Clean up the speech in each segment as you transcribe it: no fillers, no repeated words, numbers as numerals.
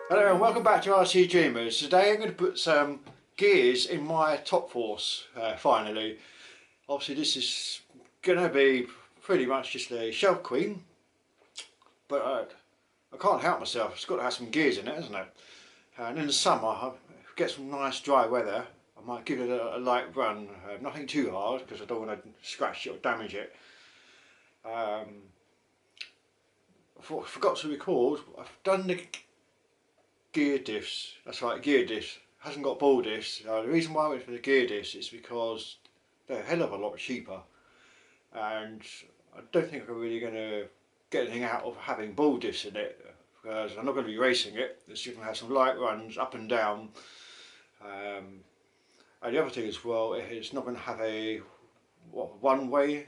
Hello and welcome back to RC Dreamers. Today I'm going to put some gears in my Top Force finally. Obviously this is going to be pretty much just a shelf queen, but I can't help myself, it's got to have some gears in it, hasn't it? And in the summer, if we get some nice dry weather, I might give it a light run, nothing too hard because I don't want to scratch it or damage it. I forgot to record, I've done the gear diffs, that's right, gear diffs. Hasn't got ball diffs. The reason why I went for the gear diffs is because they're a hell of a lot cheaper, and I don't think I'm really going to get anything out of having ball diffs in it, because I'm not going to be racing it. It's just going to have some light runs up and down, and the other thing as well, it's not going to have a one-way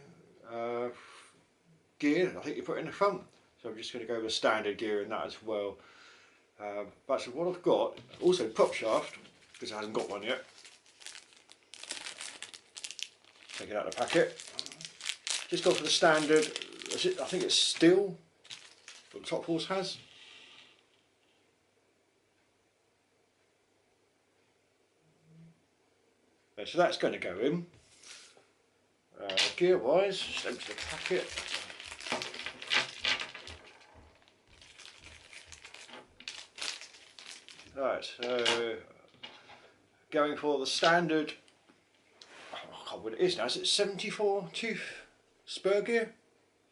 gear. I think you put in the front, so I'm just going to go with standard gear in that as well. But so what I've got, also prop shaft, because I hasn't got one yet. Take it out of the packet. Just go for the standard, I think it's steel, what the Top Force has. So that's going to go in. Gear wise, just empty the packet. Right, so going for the standard, I can't remember what it is now, is it 74 tooth spur gear?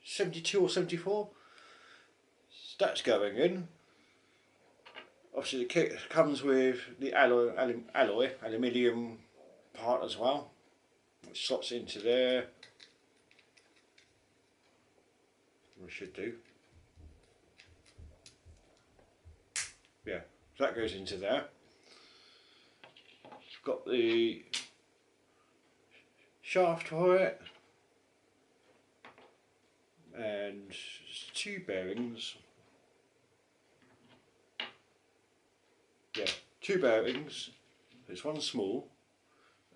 72 or 74? So that's going in. Obviously the kit comes with the aluminium part as well, which slots into there. We should do. Yeah. So that goes into there. It's got the shaft for it and two bearings. Yeah, two bearings. There's one small,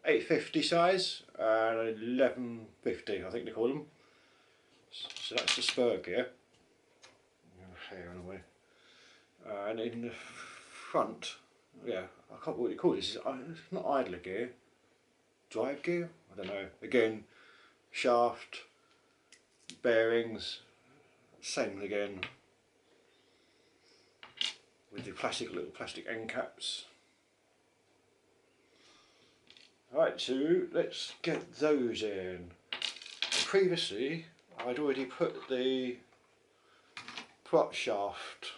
850 size and 1150, I think they call them. So that's the spur gear. And in the front, yeah, I can't remember what you call this. It's not idler gear, drive gear. I don't know. Again, shaft, bearings, same again, with the little plastic end caps. Right, so let's get those in. Previously, I'd already put the prop shaft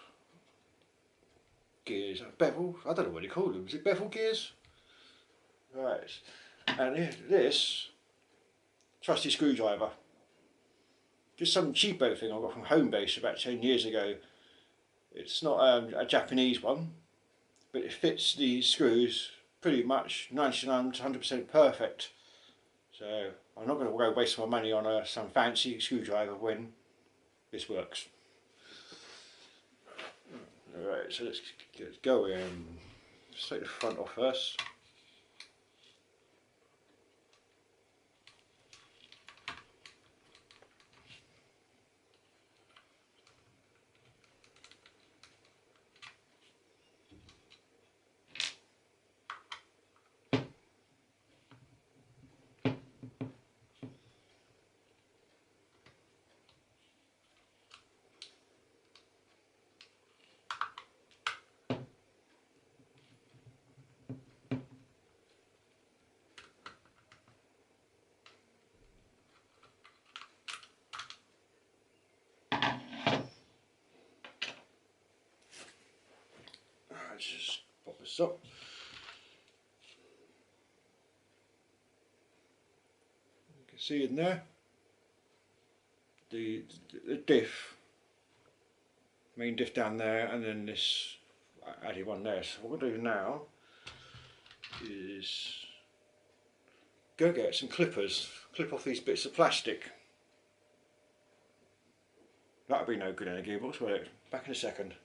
gears, bevel, I don't know what you call them, is it bevel gears? Right, and this trusty screwdriver, just some cheapo thing I got from Homebase about 10 years ago. It's not a Japanese one, but it fits the screws pretty much 99 to 100% perfect. So I'm not going to go waste my money on some fancy screwdriver when this works. Alright, so let's get going. Let's take the front off first. Let's just pop this up. You can see in there the diff, main diff down there, and then this added one there. So what we'll do now is go get some clippers, clip off these bits of plastic. That'll be no good in a gearbox, will it? Back in a second.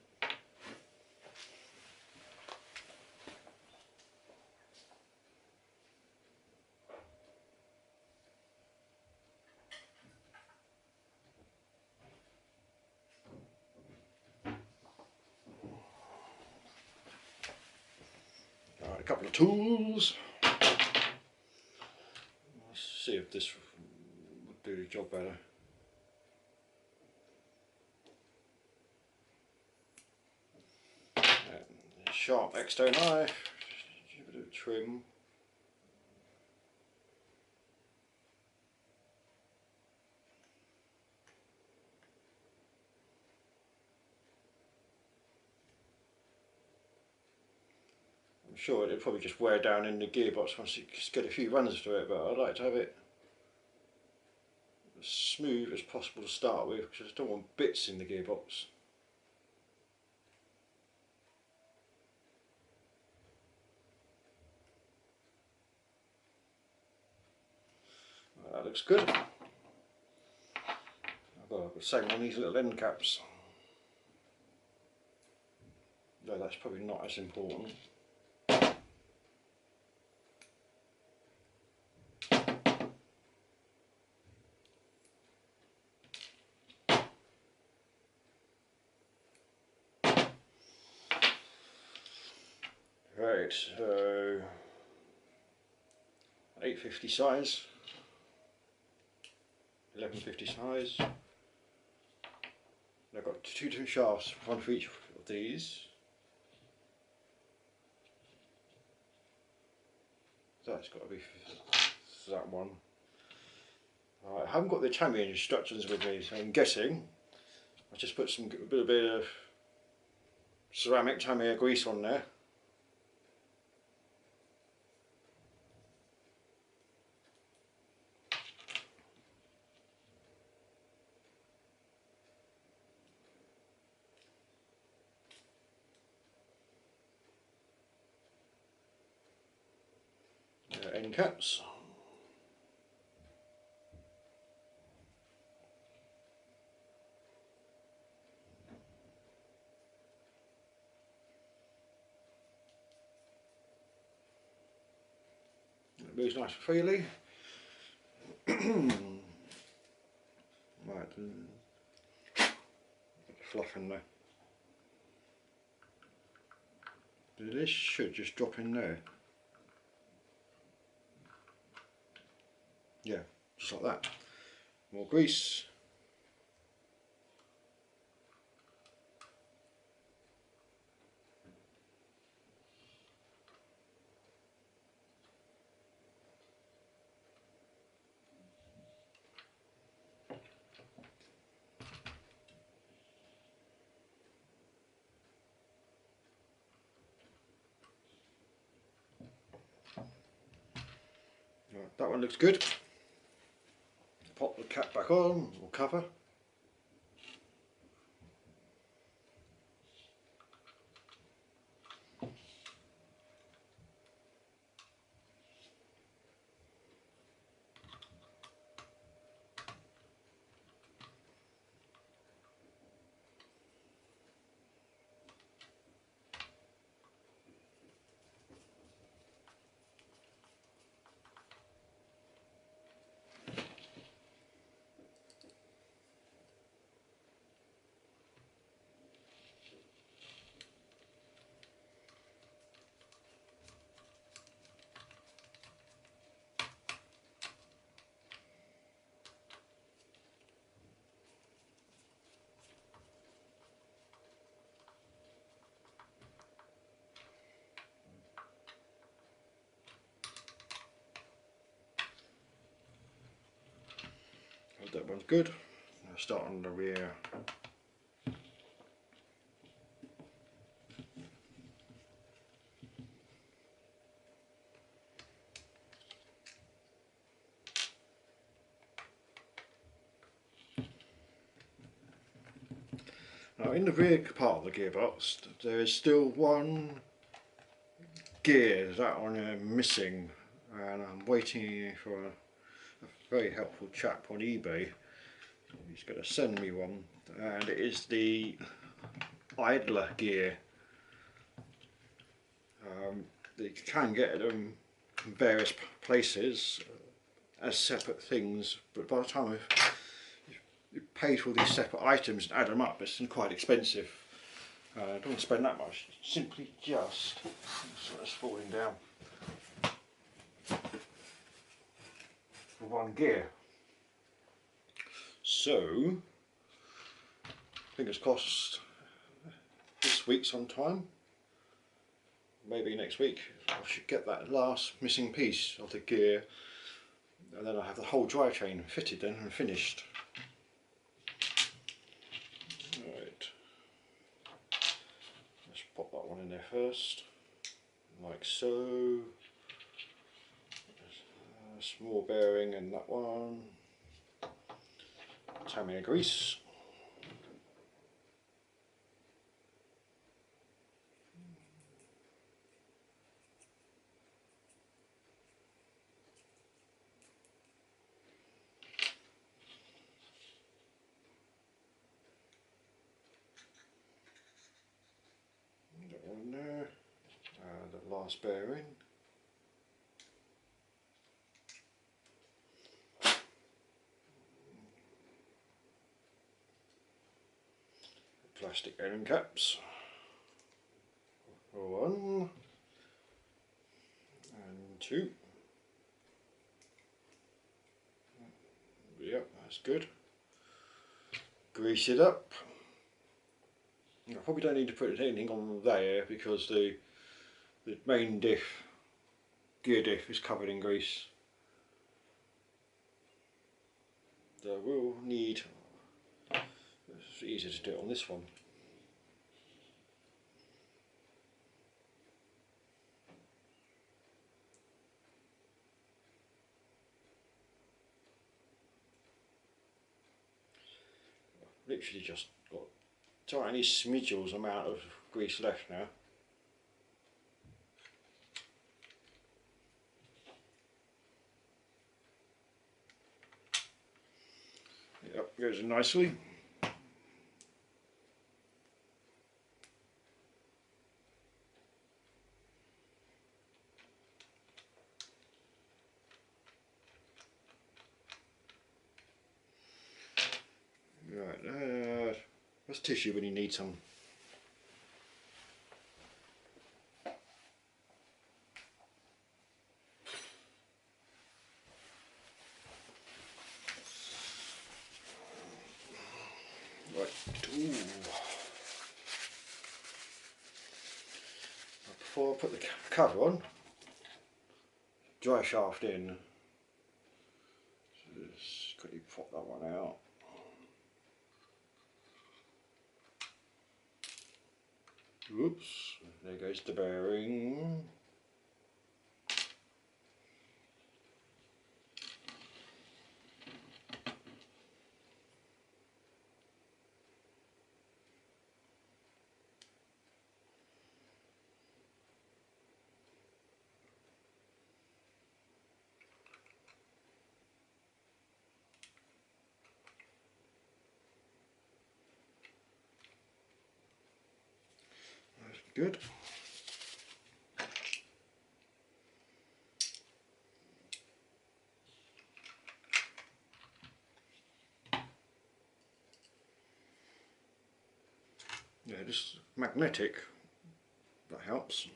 couple of tools. Let's see if this would do the job better. Sharp X-Toe knife, give it a bit of trim. I'm sure it'll probably just wear down in the gearbox once you just get a few runs through it, but I'd like to have it as smooth as possible to start with because I just don't want bits in the gearbox. That looks good. I've got the same on these little end caps. No, that's probably not as important. Right, so 850 size. 1150 size. I've got two different shafts, one for each of these. That's got to be for that one. Right, I haven't got the Tamiya instructions with me, so I'm guessing I just put a bit of ceramic Tamiya grease on there. End caps. It moves nice and freely. Right, fluff in there. This should just drop in there. Yeah, just like that. More grease. Right, that one looks good. Pop the cap back on, or cover. That one's good. Now start on the rear. Now in the rear part of the gearbox there is still one gear that one missing, and I'm waiting for a very helpful chap on eBay. He's going to send me one, and it is the idler gear. You can get them from various places as separate things, but by the time you pay for these separate items and add them up, it's quite expensive. I don't want to spend that much, simply just, so it's falling down, for one gear. So, fingers crossed, this week sometime, maybe next week, I should get that last missing piece of the gear, and then I'll have the whole drivetrain fitted then and finished. Right, let's pop that one in there first, like so. A small bearing in that one. Tamiya grease. That one there. The last bearing. Plastic bearing caps. One and two. Yep, that's good. Grease it up. I probably don't need to put anything on there because the main diff, gear diff, is covered in grease. So we'll need, it's easier to do it on this one. Literally just got tiny smidgels amount of grease left now. Yep, goes in nicely. Right, that's tissue when you need some. Right, ooh. Before I put the cover on, dry shaft in. So just quickly pop that one out. Oops, there goes the bearing. That's good. Yeah, just magnetic, that helps.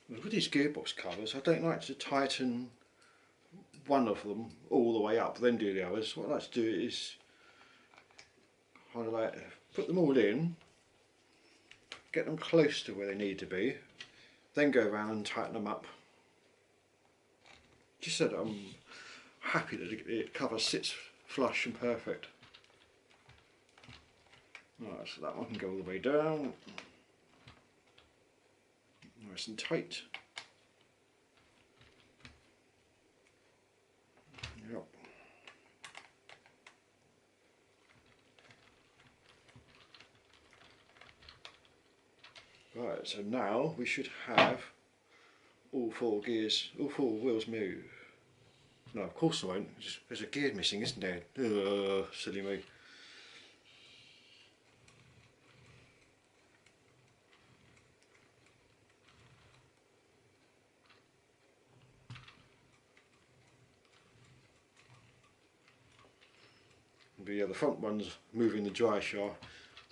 With these gearbox covers, I don't like to tighten one of them all the way up, then do the others. What I like to do is kind of like put them all in, get them close to where they need to be, then go around and tighten them up. Just so that I'm happy that the cover sits flush and perfect. Right, so that one can go all the way down, nice and tight. Yep. Right, so now we should have all four gears, all four wheels move. No, of course I won't. There's a gear missing, isn't there? Silly me. the front one's moving the dry shaft,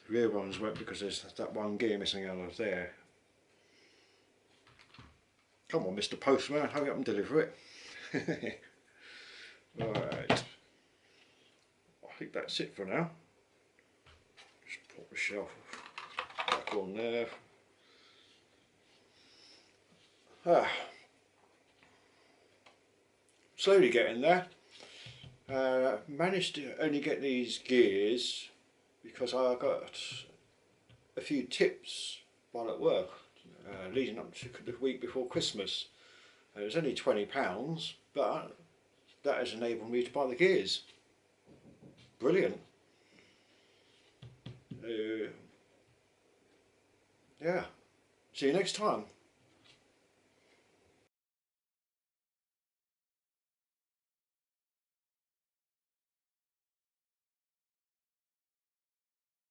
the rear ones won't because there's that one gear missing out of there. Come on, Mr. Postman, hurry up and deliver it. Right, I think that's it for now. Just pop the shelf back on there. Slowly getting there. Managed to only get these gears because I got a few tips while at work leading up to the week before Christmas. It was only £20, but that has enabled me to buy the gears. Brilliant. Yeah. See you next time.